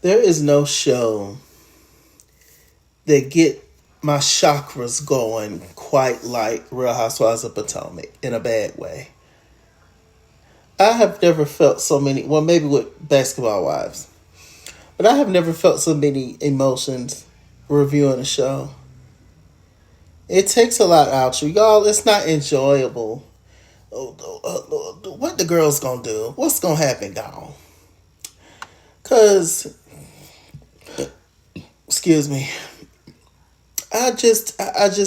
There is no show that get my chakras going quite like Real Housewives of Potomac in a bad way. I have never felt so many, well, maybe with Basketball Wives, but I have never felt so many emotions reviewing a show. It takes a lot out you. Y'all, it's not enjoyable. What the girls gonna do? What's gonna happen, y'all? Cause, excuse me, I just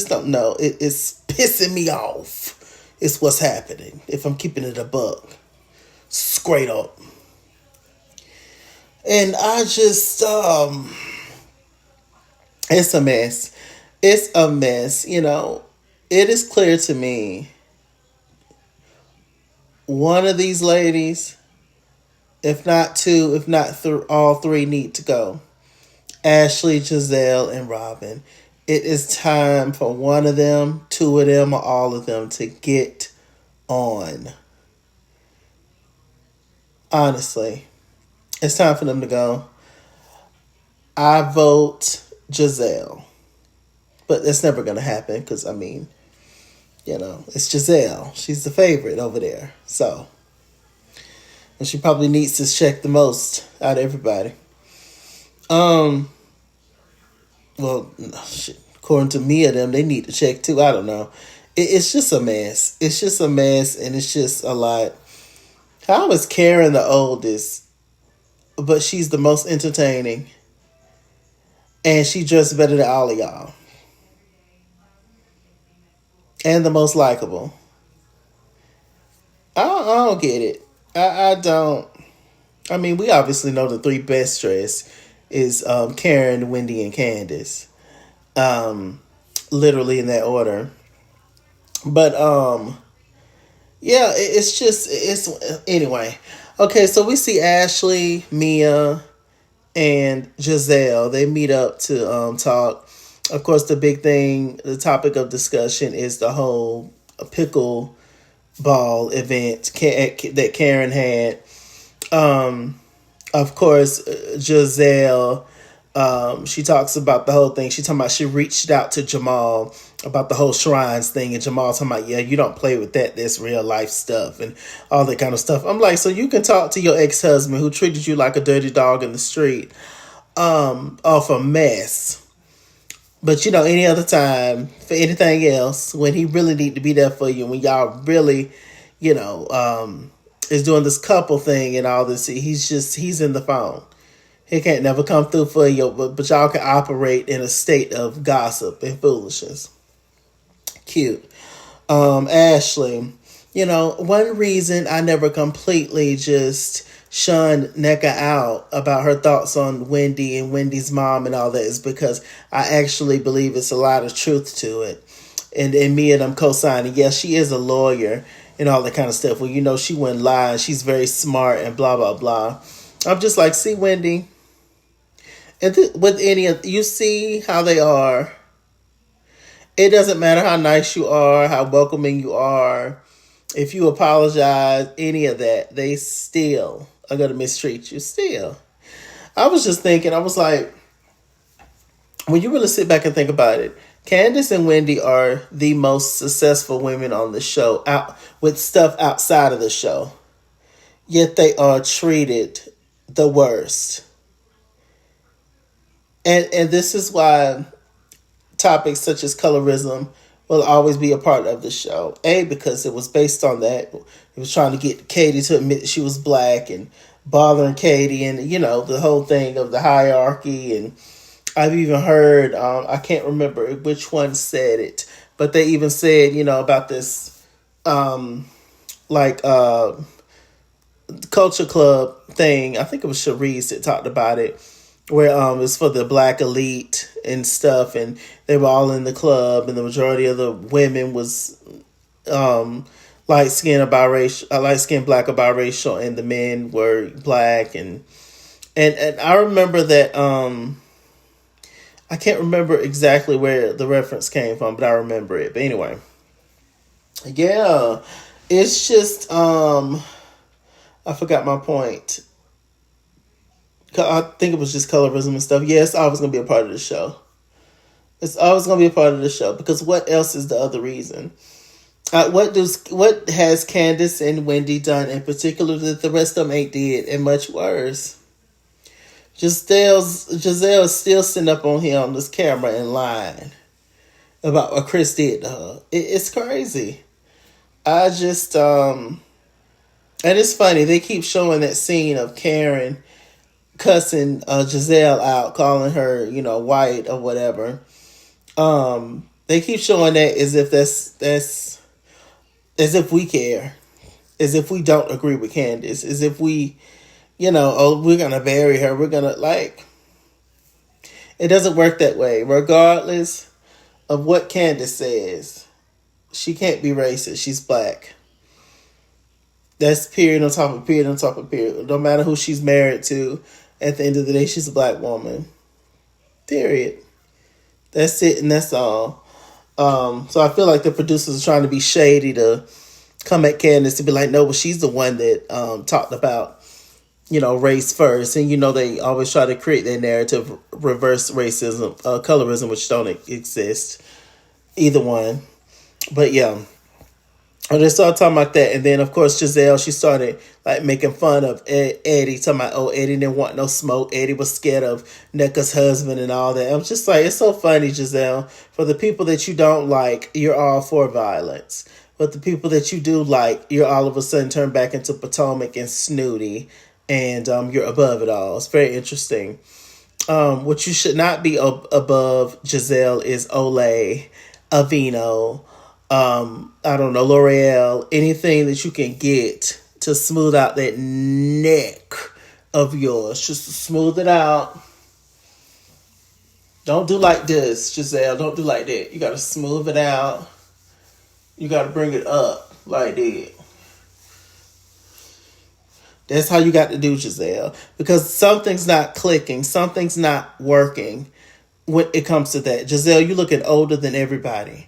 don't know. It's pissing me off. It's what's happening. If I'm keeping it a buck, straight up. And I just, it's a mess. It's a mess. You know, it is clear to me. One of these ladies, if not two, if not all three, need to go. Ashley, Gizelle, and Robyn. It is time for one of them, two of them, or all of them to get on. Honestly, it's time for them to go. I vote Gizelle. But that's never going to happen because, I mean, you know, it's Gizelle. She's the favorite over there. So, and she probably needs to check the most out of everybody. Well, shit, according to me and them, they need to check too. I don't know. It's just a mess. It's just a mess, and it's just a lot. How is Karen the oldest, but she's the most entertaining, and she dressed better than all of y'all, and the most likable? I don't get it. I don't. I mean, we obviously know the three best dressed is Karen, Wendy, and Candiace. Literally in that order. But yeah, it's anyway. Okay, so we see Ashley, Mia, and Gizelle. They meet up to talk. Of course, the big thing, the topic of discussion is the whole pickle ball event that Karen had. Of course, Gizelle, she talks about the whole thing. She talking about she reached out to Jamal about the whole shrines thing, and Jamal talking about, yeah, you don't play with that. That's real life stuff and all that kind of stuff. I'm like, so you can talk to your ex-husband who treated you like a dirty dog in the street, off a mess. But, you know, any other time, for anything else, when he really need to be there for you, when y'all really, you know, is doing this couple thing and all this, he's in the phone. He can't never come through for you, but y'all can operate in a state of gossip and foolishness. Cute. Ashley, you know, one reason I never completely just shunned Nneka out about her thoughts on Wendy and Wendy's mom and all that is because I actually believe it's a lot of truth to it. And me and them co-signing, yes, she is a lawyer and all that kind of stuff. Well, you know, she wouldn't lie. She's very smart and blah, blah, blah. I'm just like, see, Wendy, and with any of, you see how they are. It doesn't matter how nice you are, how welcoming you are. If you apologize, any of that, they still are going to mistreat you. Still. I was just thinking, I was like, when you really sit back and think about it, Candiace and Wendy are the most successful women on the show, out with stuff outside of the show. Yet they are treated the worst. And this is why topics such as colorism will always be a part of the show. A, because it was based on that. It was trying to get Katie to admit that she was black and bothering Katie and, you know, the whole thing of the hierarchy. And I've even heard, I can't remember which one said it, but they even said, you know, about this, culture club thing. I think it was Cherise that talked about it, where it's for the black elite and stuff, and they were all in the club, and the majority of the women was light skinned black or biracial, and the men were black, and I remember that I can't remember exactly where the reference came from, but I remember it. But anyway, yeah, it's just I forgot my point. I think it was just colorism and stuff. Yeah, it's always going to be a part of the show. It's always going to be a part of the show, because what else is the other reason? What has Candiace and Wendy done in particular that the rest of them ain't did, and much worse? Gizelle is still sitting up on here on this camera and lying about what Chris did to her. It's crazy. I just and it's funny, they keep showing that scene of Karen cussing Gizelle out, calling her, white or whatever. They keep showing that as if that's as if we care, as if we don't agree with Candiace, as if we, we're gonna bury her, we're gonna it doesn't work that way. Regardless of what Candiace says, she can't be racist. She's black. That's period on top of period on top of period. No matter who she's married to, at the end of the day, she's a black woman. Period. That's it, and that's all. So I feel like the producers are trying to be shady to come at Candiace to be like, no, but she's the one that talked about, race first. And, they always try to create their narrative, reverse racism, colorism, which don't exist. Either one. But yeah. I just started talking about that. And then, of course, Gizelle, she started making fun of Eddie, talking about, Eddie didn't want no smoke. Eddie was scared of Nneka's husband and all that. I'm just like, it's so funny, Gizelle. For the people that you don't like, you're all for violence. But the people that you do like, you're all of a sudden turned back into Potomac and snooty. And you're above it all. It's very interesting. What you should not be above, Gizelle, is Olay, Aveeno, I don't know, L'Oreal, anything that you can get to smooth out that neck of yours. Just to smooth it out. Don't do like this, Gizelle. Don't do like that. You got to smooth it out. You got to bring it up like that. That's how you got to do, Gizelle. Because something's not clicking. Something's not working when it comes to that. Gizelle, you're looking older than everybody.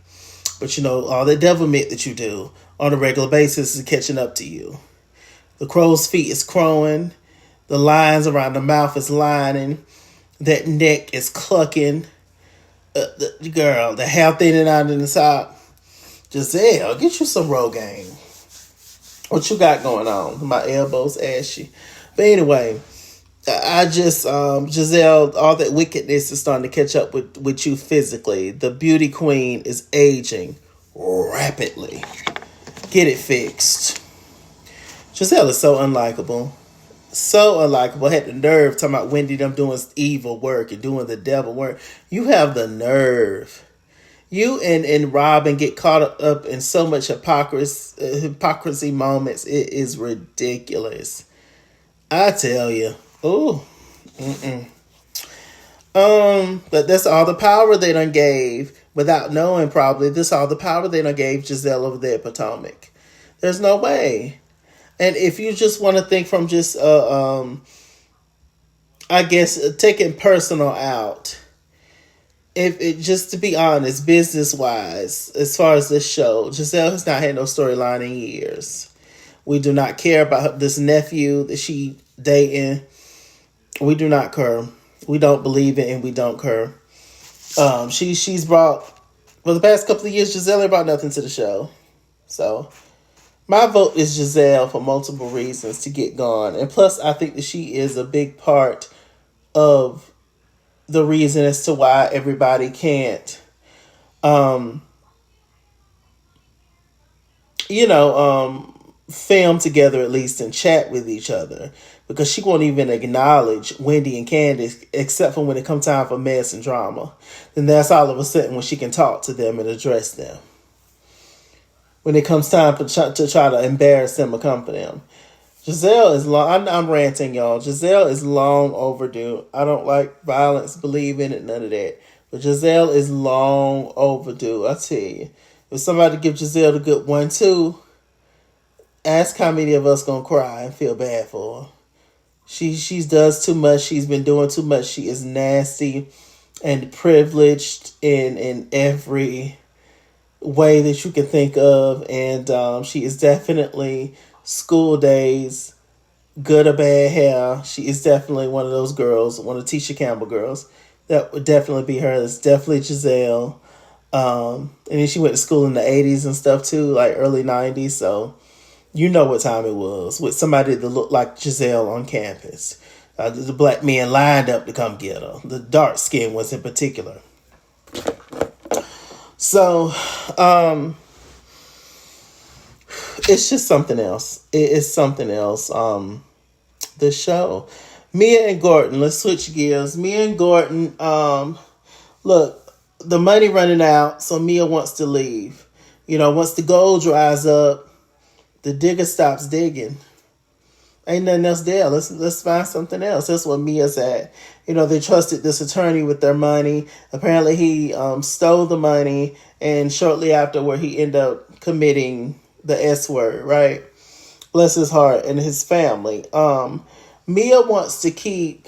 But all the devilment that you do on a regular basis is catching up to you. The crow's feet is crowing. The lines around the mouth is lining. That neck is clucking. The hair thinning out in the top. Gizelle, get you some Rogaine. What you got going on? My elbows ashy. But anyway, I just, Gizelle, all that wickedness is starting to catch up with you physically. The beauty queen is aging rapidly. Get it fixed. Gizelle is so unlikable. So unlikable. Had the nerve talking about Wendy them doing evil work and doing the devil work. You have the nerve. You and Robyn get caught up in so much hypocrisy moments. It is ridiculous. I tell you. Ooh. But that's all the power they done gave, without knowing probably, this all the power they done gave Gizelle over there at Potomac. There's no way. And if you just want to think from just, I guess, taking personal out, if it, just to be honest, business-wise, as far as this show, Gizelle has not had no storyline in years. We do not care about this nephew that she dating. We do not care. We don't believe it, and we don't care. She's brought, for the past couple of years, Gizelle brought nothing to the show. So my vote is Gizelle for multiple reasons to get gone. And plus, I think that she is a big part of the reason as to why everybody can't, film together at least and chat with each other. Because she won't even acknowledge Wendy and Candiace except for when it comes time for mess and drama. Then that's all of a sudden when she can talk to them and address them. When it comes time to try to embarrass them or comfort them. Gizelle is long. I'm ranting, y'all. Gizelle is long overdue. I don't like violence, believe in it, none of that. But Gizelle is long overdue. I tell you. If somebody give Gizelle the good 1-2, ask how many of us gonna cry and feel bad for her. She does too much. She's been doing too much. She is nasty and privileged in every way that you can think of. And she is definitely school days good or bad hair. She is definitely one of those girls, one of Tisha Campbell girls. That would definitely be her. It's definitely Gizelle. And then she went to school in the 80s and stuff too, like early 90s. So you know what time it was with somebody that looked like Gizelle on campus. The black men lined up to come get her. The dark skinned ones in particular. So, it's just something else. It is something else. The show. Mia and Gordon, let's switch gears. Mia and Gordon, look, the money running out, so Mia wants to leave. Once the gold dries up, the digger stops digging. Ain't nothing else there. Let's find something else. That's what Mia's at. They trusted this attorney with their money. Apparently he stole the money, and shortly afterward he ended up committing the S word, right? Bless his heart and his family. Mia wants to keep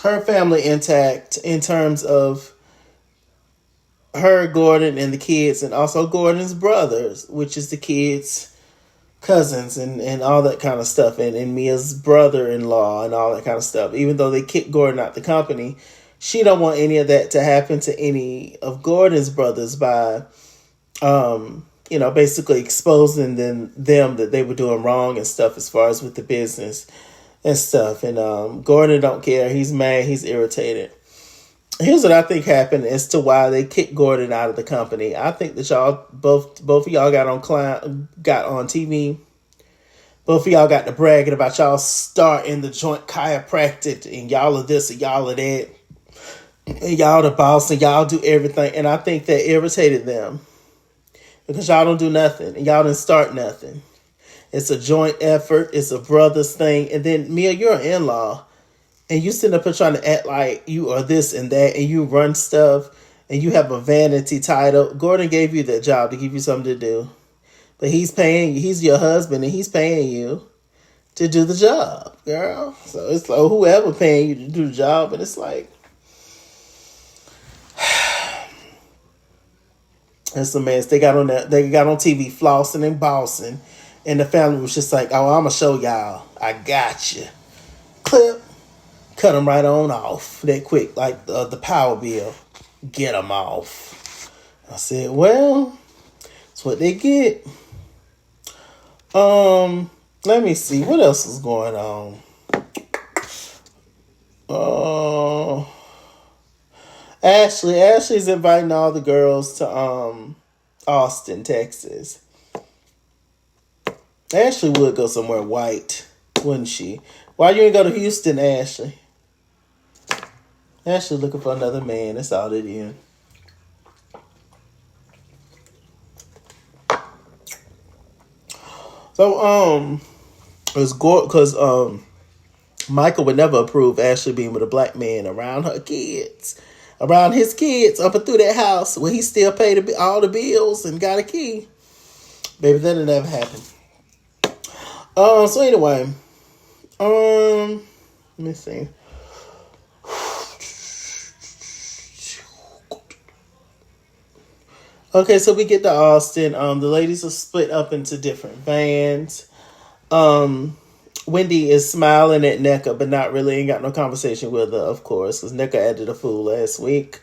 her family intact in terms of her, Gordon, and the kids, and also Gordon's brothers, which is the kids' cousins and all that kind of stuff, and Mia's brother-in-law and all that kind of stuff. Even though they kicked Gordon out the company, she don't want any of that to happen to any of Gordon's brothers by, basically exposing them that they were doing wrong and stuff as far as with the business and stuff. And Gordon don't care. He's mad. He's irritated. Here's what I think happened as to why they kicked Gordon out of the company. I think that y'all both of y'all got on TV. Both of y'all got to bragging about y'all starting the joint chiropractic and y'all are this and y'all are that. And y'all the boss and y'all do everything. And I think that irritated them because y'all don't do nothing and y'all didn't start nothing. It's a joint effort. It's a brother's thing. And then Mia, you're an in-law. And you sitting up here trying to act like you are this and that, and you run stuff, and you have a vanity title. Gordon gave you that job to give you something to do. But he's paying you. He's your husband, and he's paying you to do the job, girl. So it's like whoever paying you to do the job, and it's like, that's the mess. They got on TV flossing and bossing, and the family was just like, oh, I'm going to show y'all. I got you. Clip. Cut them right on off that quick, like the power bill. Get them off. I said, well, that's what they get. Let me see. What else is going on? Ashley's inviting all the girls to Austin, Texas. Ashley would go somewhere white, wouldn't she? Why you ain't go to Houston, Ashley? Ashley looking for another man. That's all it is. So, it's because Michael would never approve Ashley being with a black man around her kids, around his kids, up and through that house where he still paid all the bills and got a key. Baby, that'll never happen. So anyway, let me see. Okay, so we get to Austin. The ladies are split up into different vans. Wendy is smiling at Nneka, but not really. Ain't got no conversation with her, of course, because Nneka acted a fool last week.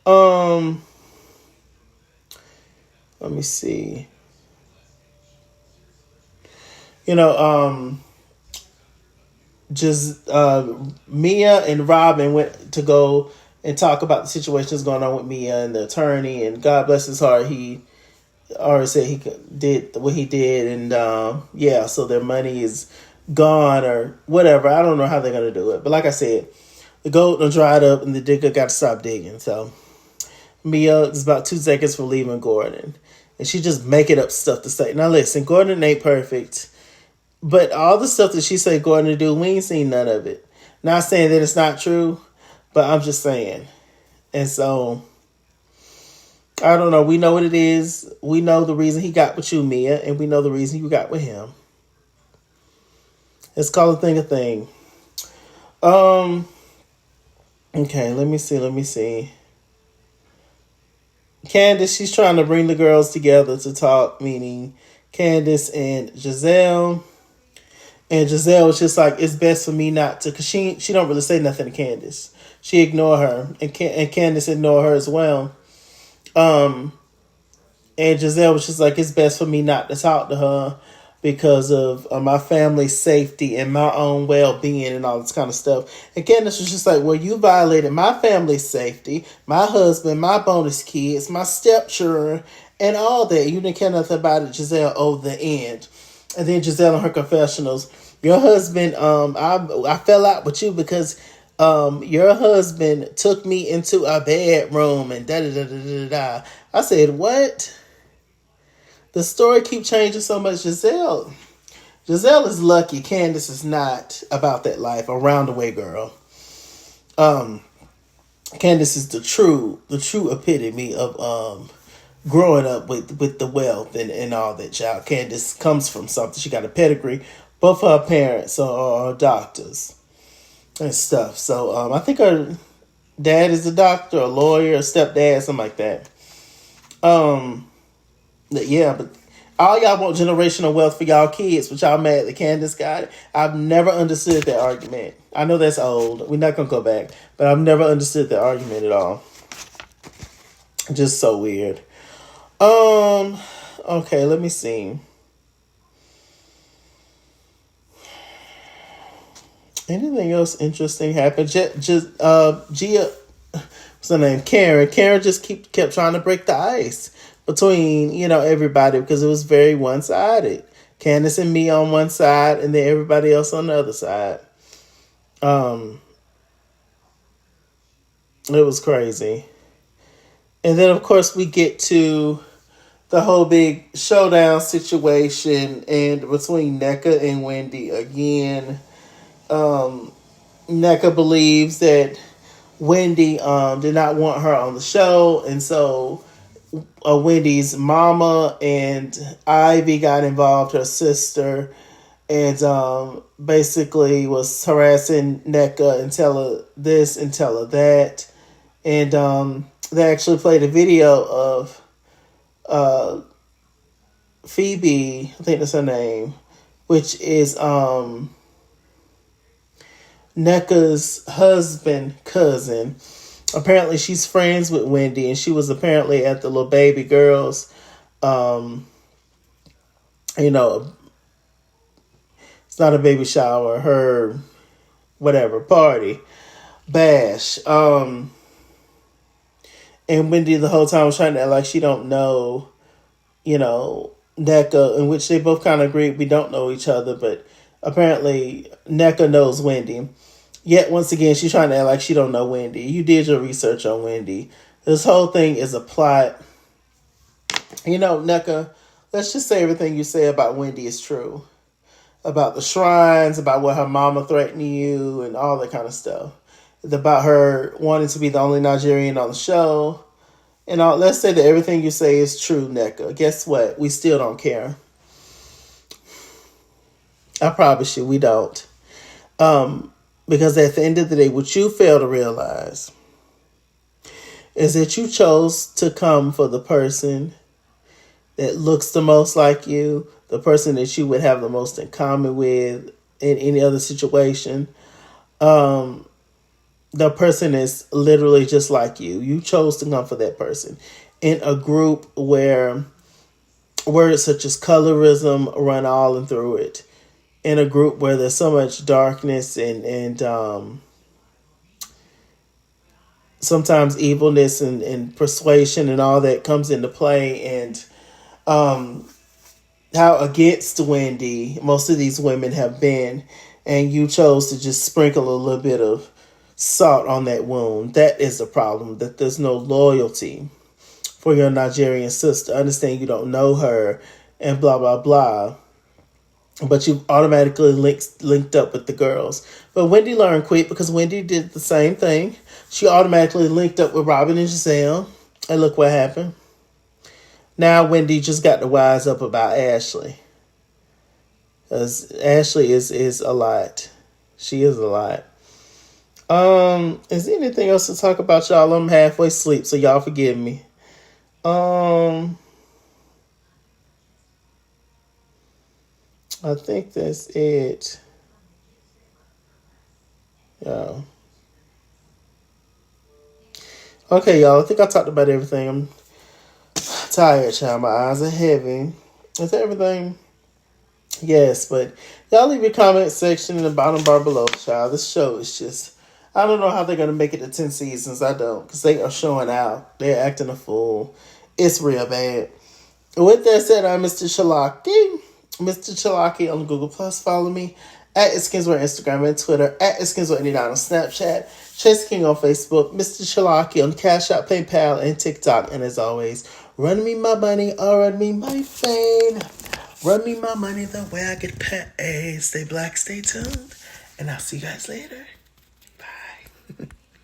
Let me see. Just Mia and Robyn went to go and talk about the situations going on with Mia and the attorney, and God bless his heart, he already said he did what he did, and so their money is gone or whatever. I don't know how they're gonna do it, but like I said, the gold done dried up and the digger got to stop digging. So Mia is about 2 seconds from leaving Gordon, and she just making up stuff to say. Now listen, Gordon ain't perfect, but all the stuff that she said Gordon to do, we ain't seen none of it. Not saying that it's not true, but I'm just saying. And so, I don't know. We know what it is. We know the reason he got with you, Mia, and we know the reason you got with him. Let's call a thing a thing. Okay, let me see. Candiace, she's trying to bring the girls together to talk, meaning Candiace and Gizelle. And Gizelle was just like, it's best for me not to, because she don't really say nothing to Candiace. She ignore her, and Candiace ignore her as well. And Gizelle was just like, it's best for me not to talk to her because of my family's safety and my own well-being and all this kind of stuff. And Candiace was just like, well, you violated my family's safety, my husband, my bonus kids, my stepchildren, and all that. You didn't care nothing about it, Gizelle, over the end. And then Gizelle in her confessionals, your husband, I fell out with you because your husband took me into a bedroom and da da da da da da. I said, what? The story keep changing so much. Gizelle is lucky. Candiace is not about that life. Around the way, girl. Candiace is the true epitome of growing up with the wealth and all that. Child, Candiace comes from something. She got a pedigree. Both of her parents are doctors and stuff. So I think her dad is a doctor, a lawyer, a stepdad, something like that. Yeah, but all y'all want generational wealth for y'all kids, but y'all mad that Candiace got it. I've never understood that argument. I know that's old. We're not gonna go back, but I've never understood that argument at all. Just so weird. Okay, let me see. Anything else interesting happened? Gia, what's her name? Karen. Karen just kept trying to break the ice between, everybody because it was very one-sided. Candiace and me on one side and then everybody else on the other side. It was crazy. And then, of course, we get to the whole big showdown situation and between Nneka and Wendy again. Nneka believes that Wendy did not want her on the show, and so Wendy's mama and Ivy got involved, her sister, and basically was harassing Nneka and tell her this and tell her that. And they actually played a video of Phoebe, I think that's her name, which is Nneka's cousin. Apparently she's friends with Wendy, and she was apparently at the little baby girl's, it's not a baby shower, her whatever party, bash. And Wendy the whole time was trying to act like she don't know, Nneka, in which they both kind of agreed we don't know each other, but apparently Nneka knows Wendy. Yet once again, she's trying to act like she don't know Wendy. You did your research on Wendy. This whole thing is a plot. Nneka, let's just say everything you say about Wendy is true. About the shrines, about what her mama threatened you, and all that kind of stuff. It's about her wanting to be the only Nigerian on the show. And let's say that everything you say is true, Nneka. Guess what? We still don't care. I promise you, we don't. Because at the end of the day, what you fail to realize is that you chose to come for the person that looks the most like you, the person that you would have the most in common with in any other situation. The person is literally just like you. You chose to come for that person in a group where words such as colorism run all and through it. In a group where there's so much darkness and sometimes evilness and persuasion and all that comes into play, and how against Wendy most of these women have been, and you chose to just sprinkle a little bit of salt on that wound. That is the problem, that there's no loyalty for your Nigerian sister. I understand you don't know her and blah, blah, blah, but you automatically linked up with the girls. But Wendy learned quick because Wendy did the same thing. She automatically linked up with Robyn and Gizelle. And look what happened. Now Wendy just got to wise up about Ashley. Because Ashley is a lot. She is a lot. Is there anything else to talk about, y'all? I'm halfway asleep, so y'all forgive me. I think that's it. Yeah. Okay, y'all. I think I talked about everything. I'm tired, child. My eyes are heavy. Is that everything? Yes, but y'all leave your comment section in the bottom bar below, child. This show is just, I don't know how they're going to make it to 10 seasons. I don't, because they are showing out. They're acting a fool. It's real bad. With that said, I'm MrChalaki. MrChalaki on Google Plus. Follow me at Skinsware Instagram and Twitter, at Skinsware89 on Snapchat, Chase King on Facebook, MrChalaki on Cash App, PayPal, and TikTok. And as always, run me my money or run me my fame. Run me my money the way I get paid. Stay black, stay tuned, and I'll see you guys later.